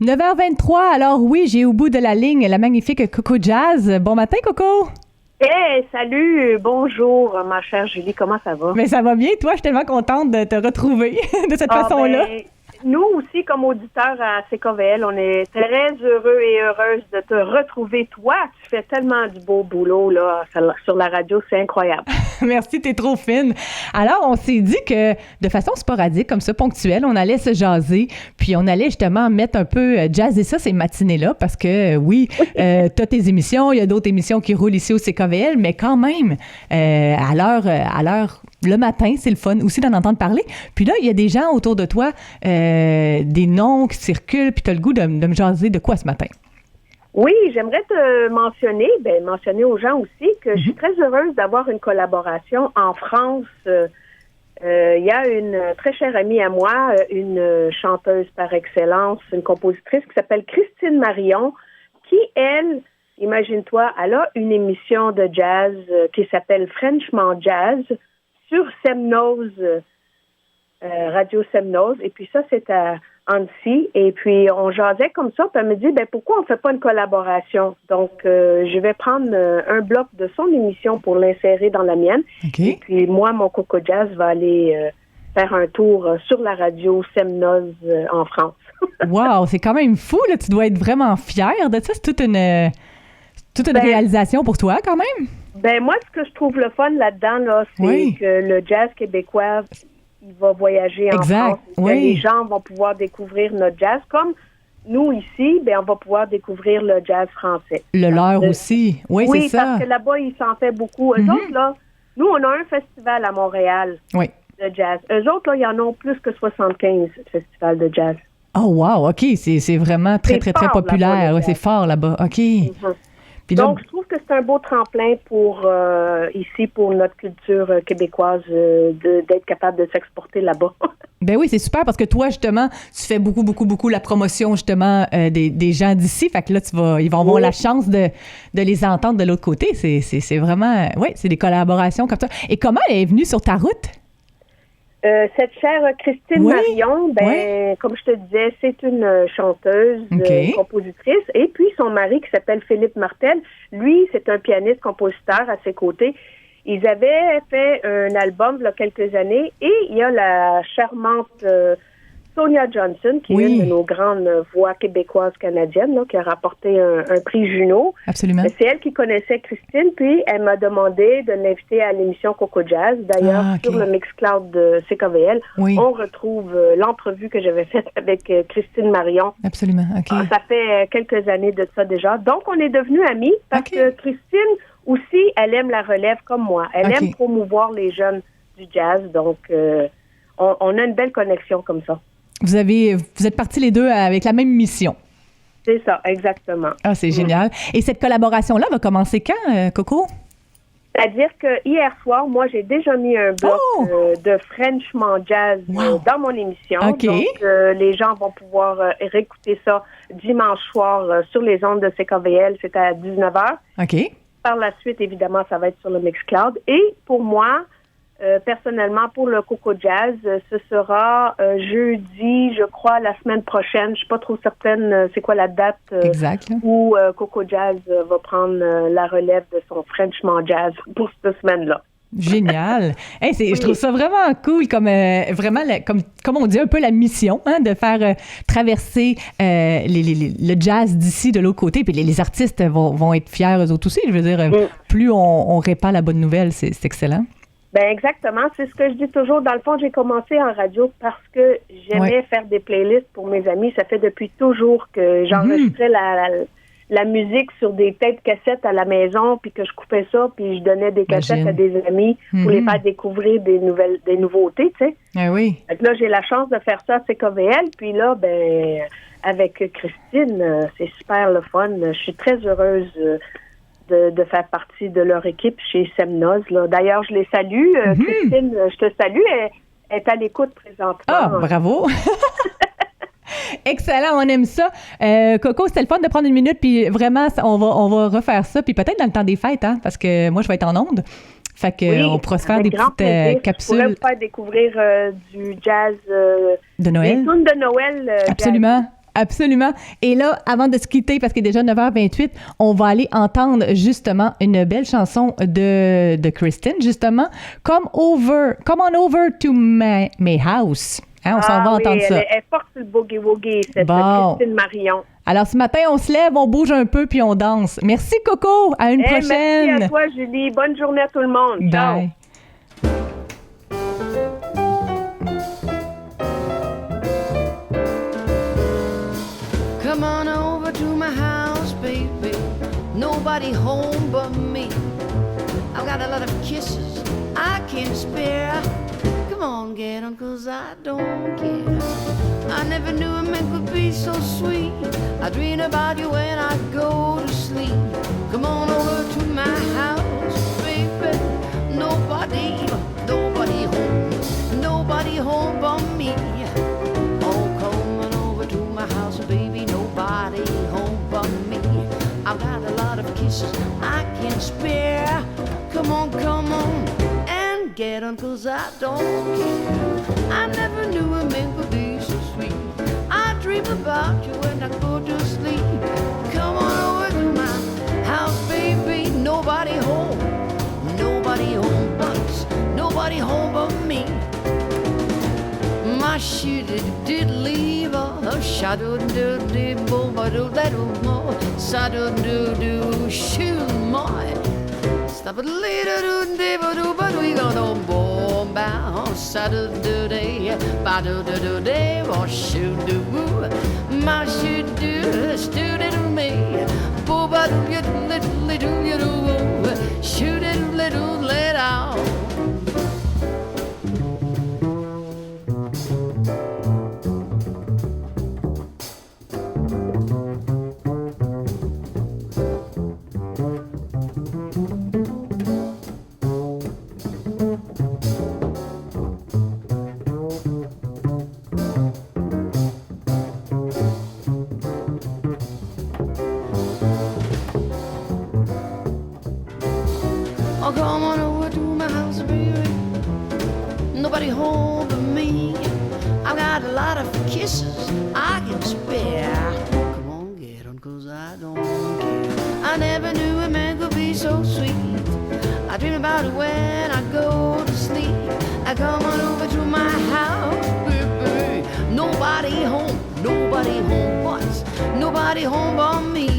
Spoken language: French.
9h23, alors oui, j'ai au bout de la ligne la magnifique Coco Jazz. Bon matin, Coco! Hey, salut, bonjour, ma chère Julie, comment ça va? Mais ça va bien, toi, je suis tellement contente de te retrouver de cette façon-là. Ben, nous aussi, comme auditeurs à CKVL, on est très heureux et heureuses de te retrouver. Toi, tu fais tellement du beau boulot là sur la radio, c'est incroyable. Merci, t'es trop fine. Alors, on s'est dit que de façon sporadique, comme ça, ponctuelle, on allait se jaser, puis on allait justement mettre un peu jazzer ça ces matinées-là, parce que oui, t'as tes émissions, il y a d'autres émissions qui roulent ici au CKVL, mais quand même, à l'heure le matin, c'est le fun aussi d'en entendre parler. Puis là, il y a des gens autour de toi, des noms qui circulent, puis t'as le goût de me jaser de quoi ce matin? Oui, j'aimerais te mentionner aux gens aussi que je suis très heureuse d'avoir une collaboration en France. Il y a une très chère amie à moi, une chanteuse par excellence, une compositrice qui s'appelle Christine Marion, qui, elle, imagine-toi, elle a une émission de jazz qui s'appelle Frenchement Jazz sur Semnoz, Radio Semnoz. Et puis ça, c'est à Annecy, et puis on jasait comme ça, puis elle me dit, pourquoi on fait pas une collaboration? Donc, je vais prendre un bloc de son émission pour l'insérer dans la mienne. Okay. Et puis moi, mon Coco Jazz va aller faire un tour sur la radio Semnoz en France. Wow, c'est quand même fou, là. Tu dois être vraiment fière de ça. C'est toute une réalisation pour toi, quand même. Moi, ce que je trouve le fun là-dedans, là, c'est que le jazz québécois, il va voyager en France. Les gens vont pouvoir découvrir notre jazz. Comme nous, ici, on va pouvoir découvrir le jazz français. Le leur aussi. Oui, c'est ça. Oui, parce que là-bas, ils s'en fait beaucoup. Eux autres, là, nous, on a un festival à Montréal de jazz. Eux autres, là, ils en ont plus que 75 festivals de jazz. Oh, wow, OK. C'est vraiment très, très, très populaire. C'est fort là-bas. OK. Puis donc, je trouve que c'est un beau tremplin pour ici, pour notre culture québécoise, d'être capable de s'exporter là-bas. Ben oui, c'est super parce que toi, justement, tu fais beaucoup la promotion, justement, des gens d'ici. Fait que là, ils vont avoir la chance de les entendre de l'autre côté. C'est vraiment, c'est des collaborations comme ça. Et comment elle est venue sur ta route? Cette chère Christine Marion, comme je te disais, c'est une chanteuse, compositrice, et puis son mari qui s'appelle Philippe Martel, lui, c'est un pianiste-compositeur à ses côtés. Ils avaient fait un album il y a quelques années, et il y a la charmante Sonia Johnson, qui est une de nos grandes voix québécoises canadiennes, là, qui a rapporté un prix Juno. Absolument. C'est elle qui connaissait Christine, puis elle m'a demandé de l'inviter à l'émission Coco Jazz. D'ailleurs, sur le Mixcloud de CKVL, on retrouve l'entrevue que j'avais faite avec Christine Marion. Absolument, OK. Ça fait quelques années de ça déjà. Donc, on est devenus amis parce que Christine aussi, elle aime la relève comme moi. Elle aime promouvoir les jeunes du jazz. Donc, on a une belle connexion comme ça. Vous êtes partis les deux avec la même mission. C'est ça, exactement. Ah, c'est génial. Et cette collaboration-là va commencer quand, Coco? C'est-à-dire que hier soir, moi, j'ai déjà mis un bloc de Frenchement Jazz dans mon émission. Okay. Donc, les gens vont pouvoir réécouter ça dimanche soir sur les ondes de CKVL. C'est à 19h. OK. Par la suite, évidemment, ça va être sur le Mixcloud. Et pour moi, personnellement, pour le Coco Jazz, ce sera jeudi, je crois, la semaine prochaine. Je suis pas trop certaine c'est quoi la date où Coco Jazz va prendre la relève de son Frenchement Jazz pour cette semaine-là. Génial. Hey, je trouve ça vraiment cool, comme vraiment, comme on dit, un peu la mission, de faire traverser le jazz d'ici de l'autre côté. Puis les artistes vont être fiers eux autres aussi. Je veux dire, plus on répand la bonne nouvelle, c'est excellent. Exactement. C'est ce que je dis toujours. Dans le fond, j'ai commencé en radio parce que j'aimais faire des playlists pour mes amis. Ça fait depuis toujours que j'enregistrais la musique sur des têtes cassettes à la maison, puis que je coupais ça, puis je donnais des cassettes à des amis pour les faire découvrir des nouveautés, tu sais. Ah oui. Donc là, j'ai la chance de faire ça à CKVL, puis là, avec Christine, c'est super le fun. Je suis très heureuse de faire partie de leur équipe chez Semnoz. D'ailleurs, je les salue. Christine, je te salue. Elle est à l'écoute présentement. Ah, bravo! Excellent, on aime ça. Coco, c'était le fun de prendre une minute, puis vraiment, on va refaire ça, puis peut-être dans le temps des fêtes, parce que moi, je vais être en onde. Fait que on pourra se faire des petites capsules. Je pourrais vous faire découvrir du jazz de Noël. Des tunes de Noël. Absolument. Absolument. Et là, avant de se quitter, parce qu'il est déjà 9h28, on va aller entendre justement une belle chanson de Kristen, justement, Come On Over to My House. Hein, on s'en va entendre ça. Elle est forte sur le boogie-woogie, cette Christine Marion. Alors, ce matin, on se lève, on bouge un peu, puis on danse. Merci, Coco. À une prochaine. Merci à toi, Julie. Bonne journée à tout le monde. Ciao. Bye. Come on over to my house, baby. Nobody home but me. I've got a lot of kisses I can't spare. Come on, get 'em, 'cause I don't care. I never knew a man could be so sweet. I dream about you when I go to sleep. Come on over to my house, baby. Nobody home but me. Oh, coming over to my house, baby. Nobody home but me. I've got a lot of kisses I can't spare. Come on, and get 'em, 'cause I don't care. I never knew a man could be so sweet. I dream about you when I go to sleep. Come on over to my house, baby. Nobody home but me. My shitty did leave a shadow do de bo ba do little more shadow do shoot my stop a little do de ba do but we got on bomb bound shadow do de ba do de or shoot do my shit do stood it to me bo ba do you little you do shoot it little let out. Oh, come on over to my house, baby. Nobody home but me. I've got a lot of kisses I can spare. Come on, get 'em, 'cause I don't care. I never knew a man could be so sweet. I dream about it when I go to sleep. I come on over to my house, baby. Nobody home but nobody home but me.